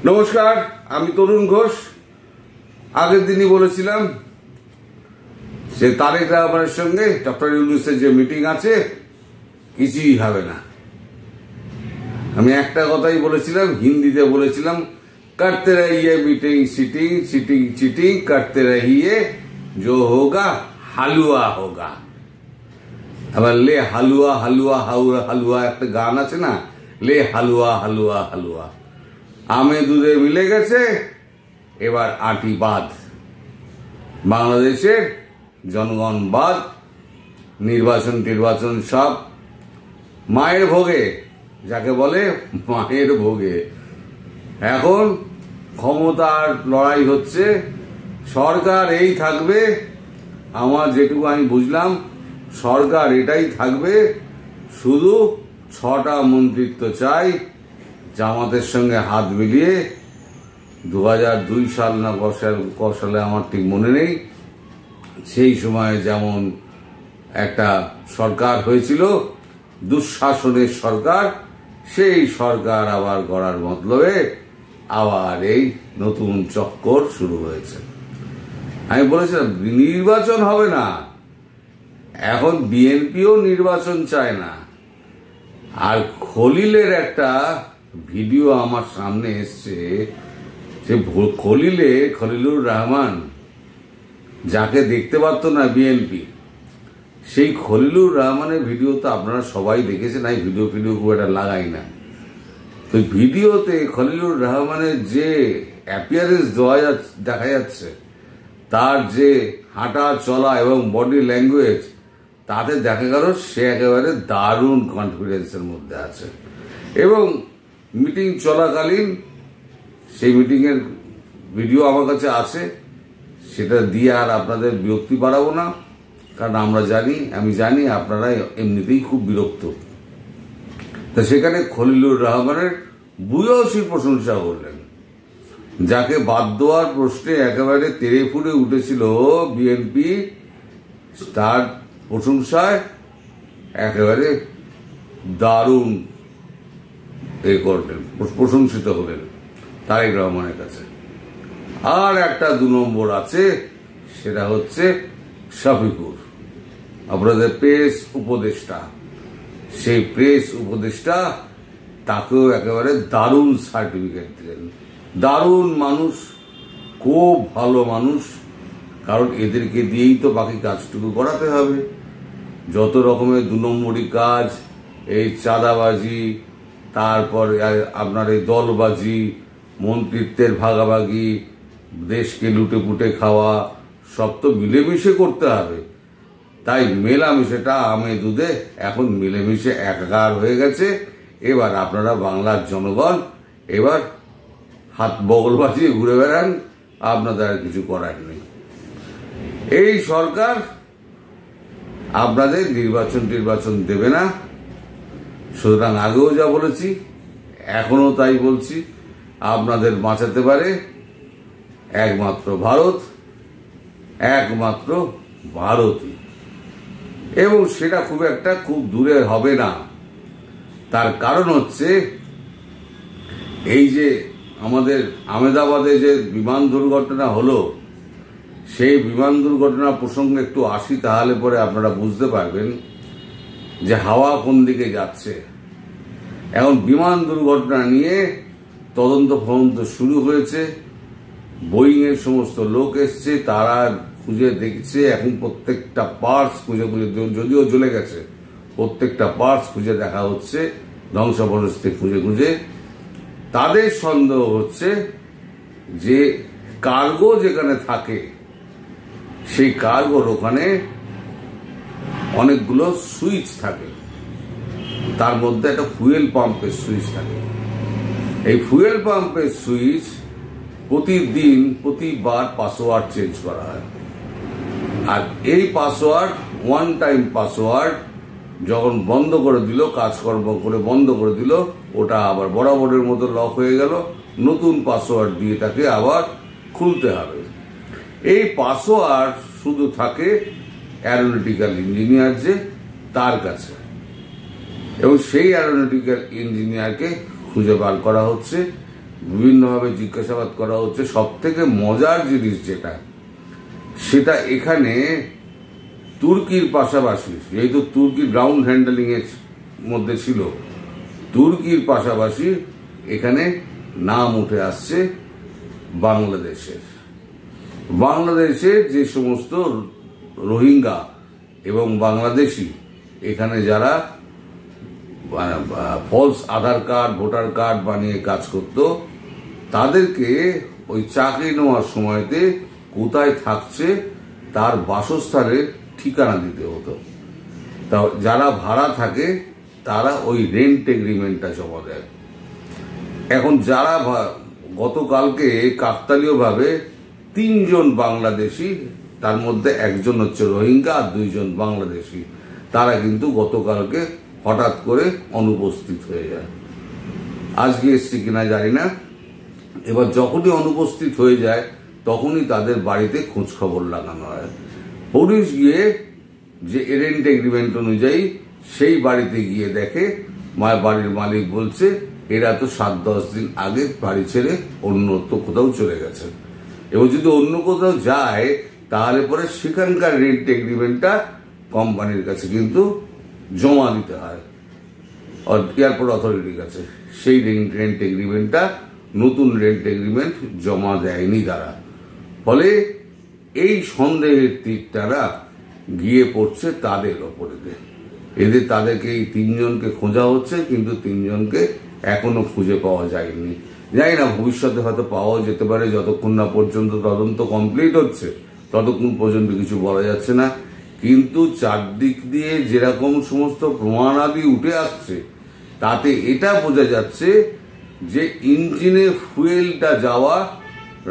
নমস্কার, আমি তরুণ ঘোষ। আগের দিনই বলেছিলাম যে তারেক রহমানের সঙ্গে ডক্টর ইউনূসের যে মিটিং আছে কিছুই হবে না। আমি একটা কথাই বলেছিলাম, হিন্দিতে বলেছিলাম, করতে রহিয়ে মিটিং সিটিং সিটিং চিটিং করতে রহিয়ে जो होगा হালুয়া होगा। আবার লে হালুয়া হালুয়া হালুয়া হালুয়া একটা গান আছে না, লে হালুয়া হালুয়া হালুয়া। আমে দুধে মিলে গেছে, এবার আটি বাদ। বাংলাদেশের জনগণ বাদ, নির্বাচন সব মায়ের ভোগে, যাকে বলে মায়ের ভোগে। এখন ক্ষমতার লড়াই হচ্ছে, সরকার এই থাকবে। আমার যেটুকু আমি বুঝলাম, সরকার এটাই থাকবে, শুধু 6টা মন্ত্রিত্ব চাই। জামাতের সঙ্গে হাত মিলিয়ে 2002 সাল না ক সালে আমার ঠিক মনে নেই, সেই সময় যেমন একটা সরকার হয়েছিল, দুঃশাসনের সরকার, সেই সরকার আবার গড়ার মতলবে আবার এই নতুন চক্কর শুরু হয়েছে। আমি বলেছিলাম নির্বাচন হবে না, এখন বিএনপিও নির্বাচন চায় না। আর খলিলের একটা ভিডিও আমার সামনে এসছে, সে খলিলুর রহমান, যাকে দেখতে পারতো না বিএনপি, সেই খলিলুর রহমানের ভিডিও তো আপনারা সবাই দেখেছেন। আমি ভিডিও খুব একটা লাগাই না। তো ভিডিওতে খলিলুর রহমানের যে অ্যাপিয়ারেন্স দেখা যাচ্ছে, তার যে হাঁটা চলা এবং বডি ল্যাঙ্গুয়েজ, তাতে দেখা গেল সে একেবারে দারুণ কনফিডেন্সের মধ্যে আছে। এবং মিটিং চলাকালীন সেই মিটিংয়ের ভিডিও আমার কাছে আছে, সেটা দিয়ে আর আপনাদের বিরক্তি বাড়াবো না, কারণ আমি জানি আপনারা এমনিতেই খুব বিরক্ত। তা সেখানে খলিলুর রহমানের ভূয়সী প্রশংসা করলেন, যাকে বাদ দেওয়ার প্রশ্নে একেবারে তেড়ে ফুটে উঠেছিল বিএনপি, তার প্রশংসায় একেবারে দারুণ করলেন, প্রশংসিত হলেন তারেক রহমানের কাছে। আর একটা 2 নম্বর আছে, সেটা হচ্ছে শফিকুর, আপনাদের প্রেস উপদেষ্টা। সেই প্রেস উপদেষ্টা, তাকেও একেবারে দারুণ সার্টিফিকেট দিলেন। দারুণ মানুষ, খুব ভালো মানুষ, কারণ এদেরকে দিয়েই তো বাকি কাজটুকু করাতে হবে। যত রকমের 2 নম্বরই কাজ, এই চাঁদাবাজি, তারপর আপনার এই দলবাজি, মন্ত্রিত্বের ভাগাভাগি, দেশকে লুটে পুটে খাওয়া, সব তো মিলেমিশে করতে হবে। তাই মেলামিশেটা আমে দুধে এখন মিলেমিশে একাকার হয়ে গেছে। এবার আপনারা বাংলার জনগণ এবার হাত বগল বাজিয়ে ঘুরে বেড়ান, আপনাদের আর কিছু করার নেই। এই সরকার আপনাদের নির্বাচন দেবে না। সুতরাং আগেও যা বলেছি, এখনো তাই বলছি, আপনাদের বাঁচাতে পারে একমাত্র ভারত, একমাত্র ভারতই। এবং সেটা খুব দূরে হবে না। তার কারণ হচ্ছে, এই যে আমাদের আহমেদাবাদে যে বিমান দুর্ঘটনা হলো, সেই বিমান দুর্ঘটনা প্রসঙ্গে একটু আসি, তাহলে পরে আপনারা বুঝতে পারবেন যে হাওয়া কোন দিকে যাচ্ছে। এখন বিমান দুর্ঘটনা নিয়ে তদন্ত শুরু হয়েছে। বোয়িং এর সমস্ত লোক এসছে, তারা খুঁজে দেখছে। এখন প্রত্যেকটা পার্টস খুঁজে যদিও জ্বলে গেছে, প্রত্যেকটা পার্টস খুঁজে দেখা হচ্ছে, ধ্বংসাবশেষ খুঁজে। তাদের সন্দেহ হচ্ছে যে কার্গো যেখানে থাকে, সেই কার্গোর ওখানে অনেকগুলো সুইচ থাকে, তার মধ্যে একটা ফুয়েল পাম্পের সুইচ থাকে। এই ফুয়েল পাম্পের সুইচ প্রতিবার পাসওয়ার্ড চেঞ্জ করা হয়। আর এই পাসওয়ার্ড, 1 টাইম পাসওয়ার্ড, যখন বন্ধ করে দিল, কাজকর্ম করে বন্ধ করে দিল, ওটা আবার বরাবরের মতো লক হয়ে গেল। নতুন পাসওয়ার্ড দিয়ে তাকে আবার খুলতে হবে। এই পাসওয়ার্ড শুধু থাকে অ্যারোনটিক্যাল ইঞ্জিনিয়ার যে, তার কাছে। এবং সেই অ্যারোনটিক্যাল ইঞ্জিনিয়ারকে খুঁজে বার করা হচ্ছে বিভিন্নভাবে জিজ্ঞাসাবাদ করা হচ্ছে। সব থেকে মজার জিনিস যেটা, সেটা এখানে তুর্কির পাশাপাশি, যেহেতু তুর্কি গ্রাউন্ড হ্যান্ডেলিং এর মধ্যে ছিল, তুর্কির পাশাপাশি এখানে নাম উঠে আসছে বাংলাদেশের। বাংলাদেশের যে সমস্ত রোহিঙ্গা এবং বাংলাদেশি এখানে যারা ফলস আধার কার্ড, ভোটার কার্ড বানিয়ে কাজ করত, তাদেরকে ওই চাকরি নেওয়ার সময়তে কোথায় থাকছে তার বাসস্থানের ঠিকানা দিতে হতো। তা যারা ভাড়া থাকে তারা ওই রেন্ট এগ্রিমেন্টটা জমা দেয়। এখন যারা গতকালকে কাকতালীয়ভাবে 3 জন বাংলাদেশি, তার মধ্যে একজন হচ্ছে রোহিঙ্গা আর 2 জন বাংলাদেশি, তারা কিন্তু গতকালকে হঠাৎ করে অনুপস্থিত হয়ে যায়। আজকে এসছি কিনা জানি না। এবার যখনই অনুপস্থিত হয়ে যায় তখনই তাদের বাড়িতে খোঁজ খবর লাগানো হয়। পুলিশ গিয়ে যে রেন্ট এগ্রিমেন্ট অনুযায়ী সেই বাড়িতে গিয়ে দেখে বাড়ির মালিক বলছে এরা তো 7-10 দিন আগে বাড়ি ছেড়ে অন্যত্র কোথাও চলে গেছে। এবং যদি অন্য কোথাও যায় তাহলে পরে সেখানকার রেন্ট এগ্রিমেন্টটা কোম্পানির কাছে কিন্তু জমা দিতে হয় এয়ারপোর্ট অথরিটির কাছে। সেই রেন্ট এগ্রিমেন্টটা, নতুন রেন্ট এগ্রিমেন্ট জমা দেয়নি তারা। ফলে এই সন্দেহের তীরটারা গিয়ে পড়ছে তাদের ওপরে। তাদেরকে এই 3 জনকে খোঁজা হচ্ছে, কিন্তু 3 জনকে এখনো খুঁজে পাওয়া যায়নি। জানি না, ভবিষ্যতে হয়তো পাওয়া যেতে পারে। যতক্ষণ না পর্যন্ত তদন্ত কমপ্লিট হচ্ছে ততক্ষণ পর্যন্ত কিছু বলা যাচ্ছে না। কিন্তু চারদিক দিয়ে যেরকম সমস্ত প্রমাণাদি উঠে আসছে তাতে এটা বোঝা যাচ্ছে যে ইঞ্জিনে ফুয়েলটা যাওয়া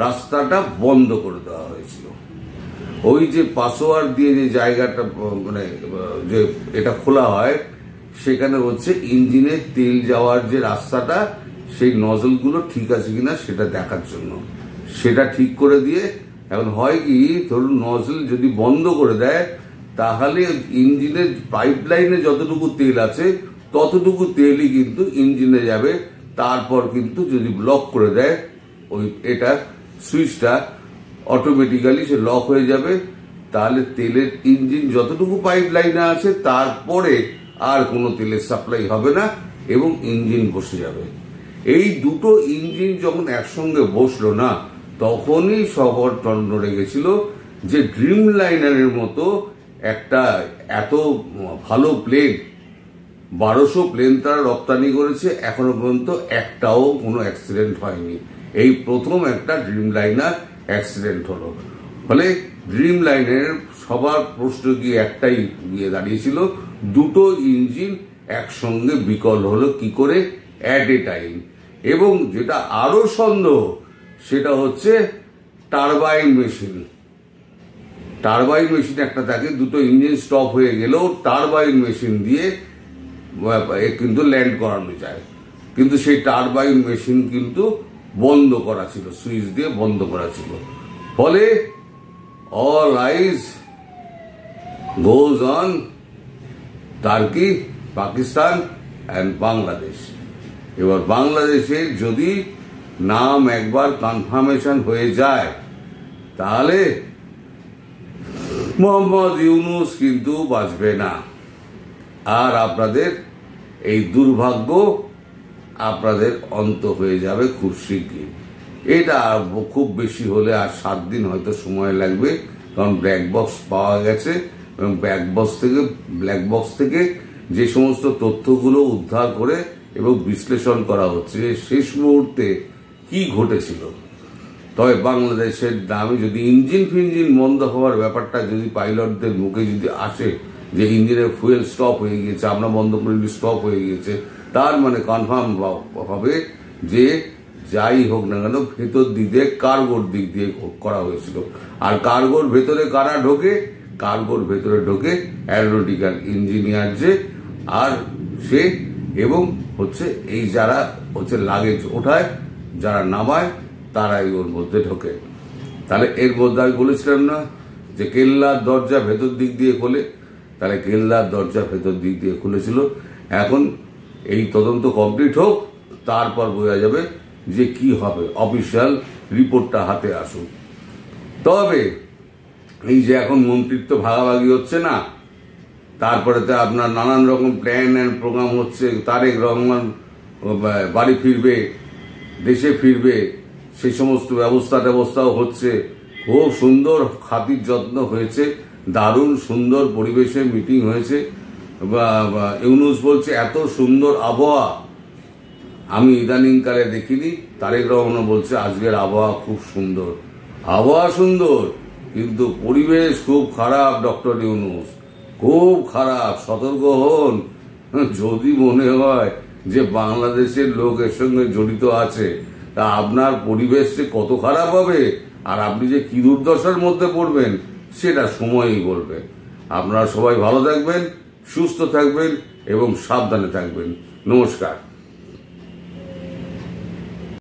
রাস্তাটা বন্ধ করে দেওয়া হয়েছিল। ওই যে পাসওয়ার্ড দিয়ে যে জায়গাটা মানে যে এটা খোলা হয়, সেখানে হচ্ছে ইঞ্জিনে তেল যাওয়ার যে রাস্তাটা, সেই নজলগুলো ঠিক আছে কিনা সেটা দেখার জন্য সেটা ঠিক করে দিয়ে, এখন হয় কি, ধরুন নজল যদি বন্ধ করে দেয় তাহলে ইঞ্জিনের পাইপ লাইনে যতটুকু তেল আছে ততটুকু তেলই কিন্তু ইঞ্জিনে যাবে। তারপর কিন্তু যদি ব্লক করে দেয় ওই এটা সুইচটা, অটোমেটিক্যালি সে লক হয়ে যাবে। তাহলে তেলের ইঞ্জিন যতটুকু পাইপ লাইনে আছে তারপরে আর কোনো তেলের সাপ্লাই হবে না এবং ইঞ্জিন বসে যাবে। এই দুটো ইঞ্জিন যখন একসঙ্গে বসলো না, তখনই শহর নড়ে গেছিল যে ড্রিম লাইনারের মতো একটা এত ভালো প্লেন, 1200 প্লেন তারা রপ্তানি করেছে, এখনো পর্যন্ত একটাও কোনো অ্যাক্সিডেন্ট হয়নি। এই প্রথম একটা ড্রিম লাইনার অ্যাক্সিডেন্ট হলো। ফলে ড্রিম লাইনারের সবার প্রশ্ন গিয়ে একটাই গিয়ে দাঁড়িয়েছিল, দুটো ইঞ্জিন একসঙ্গে বিকল হলো কি করে অ্যাট এ টাইম। এবং যেটা আরো সন্দেহ সেটা হচ্ছে টারবাইন মেশিন। টারবাইন মেশিন একটা থাকে, দুটো ইঞ্জিন স্টপ হয়ে গেলেও টারবাইন মেশিন দিয়ে কিন্তু ল্যান্ড করানো যায়, কিন্তু সেই টারবাইন মেশিন কিন্তু বন্ধ করা ছিল, সুইচ দিয়ে বন্ধ করা ছিল। ফলে all eyes goes on turkey, Pakistan and Bangladesh. এবার বাংলাদেশের যদি নাম একবার কনফার্মেশন হয়ে যায় তাহলে মোহাম্মদ ইউনূস কিন্তু বাঁচবে না। আর আপনাদের এই দুর্ভাগ্য আপনাদের অন্ত হয়ে যাবে খুব শীঘ্রই। এটা খুব বেশি হলে আর 7 দিন হয়তো সময় লাগবে, কারণ ব্ল্যাক বক্স পাওয়া গেছে এবং ব্ল্যাক বক্স থেকে যে সমস্ত তথ্যগুলো উদ্ধার করে এবং বিশ্লেষণ করা হচ্ছে শেষ মুহূর্তে কি ঘটেছিল। তবে বাংলাদেশের দামে যদি ইঞ্জিন ফিঞ্জিন বন্ধ হওয়ার ব্যাপারটা যদি পাইলটদের মুখে যদি আসে যে ইঞ্জিনের ফুয়েল স্টপ হয়ে গিয়েছে, আমরা বন্ধ করে স্টপ হয়ে গিয়েছে, তার মানে কনফার্ম হবে যে যাই হোক না কেন ভেতর দিক দিয়ে কার্গোর দিক দিয়ে করা হয়েছিল। আর কার্গোর ভেতরে কারা ঢোকে? কার্গোর ভেতরে ঢোকে অ্যারোনটিক্যাল ইঞ্জিনিয়ার যে, আর সে এবং হচ্ছে এই যারা হচ্ছে লাগেজ ওঠায়, যারা নামায়, তারাই ওর মধ্যে ঢোকে। তাহলে এর মধ্যে আমি বলেছিলাম না যে কেল্লার দরজা ভেতর দিক দিয়ে খোলে, তাহলে কেল্লার দরজা ভেতর দিক দিয়ে খুলেছিল। এখন এই তদন্ত কমপ্লিট হোক, তারপর বোঝা যাবে যে কি হবে, অফিসিয়াল রিপোর্টটা হাতে আসুক। তবে এই যে এখন মন্ত্রিত্ব ভাগাভাগি হচ্ছে না, তারপরে তো আপনার নানান রকম প্ল্যান অ্যান্ড প্রোগ্রাম হচ্ছে, তারেক রহমান বাড়ি ফিরবে, দেশে ফিরবে, সেই সমস্ত ব্যবস্থাও হচ্ছে। খুব সুন্দর খাতির যত্ন হয়েছে, দারুণ সুন্দর পরিবেশে মিটিং হয়েছে। ইউনূস বলছে এত সুন্দর আবহাওয়া আমি ইদানিংকালে দেখিনি। তারেক রহমান বলছে আজকের আবহাওয়া খুব সুন্দর। আবহাওয়া সুন্দর, কিন্তু পরিবেশ খুব খারাপ। ডক্টর ইউনূস খুব খারাপ, সতর্ক হন। যদি মনে হয় যে বাংলাদেশের লোক এর সঙ্গে জড়িত আছে, তা আপনার পরিবেশ যে কত খারাপ হবে আর আপনি যে কি দুর্দশার মধ্যে পড়বেন সেটা সময়ই বলবে। আপনারা সবাই ভালো থাকবেন, সুস্থ থাকবেন এবং সাবধানে থাকবেন। নমস্কার।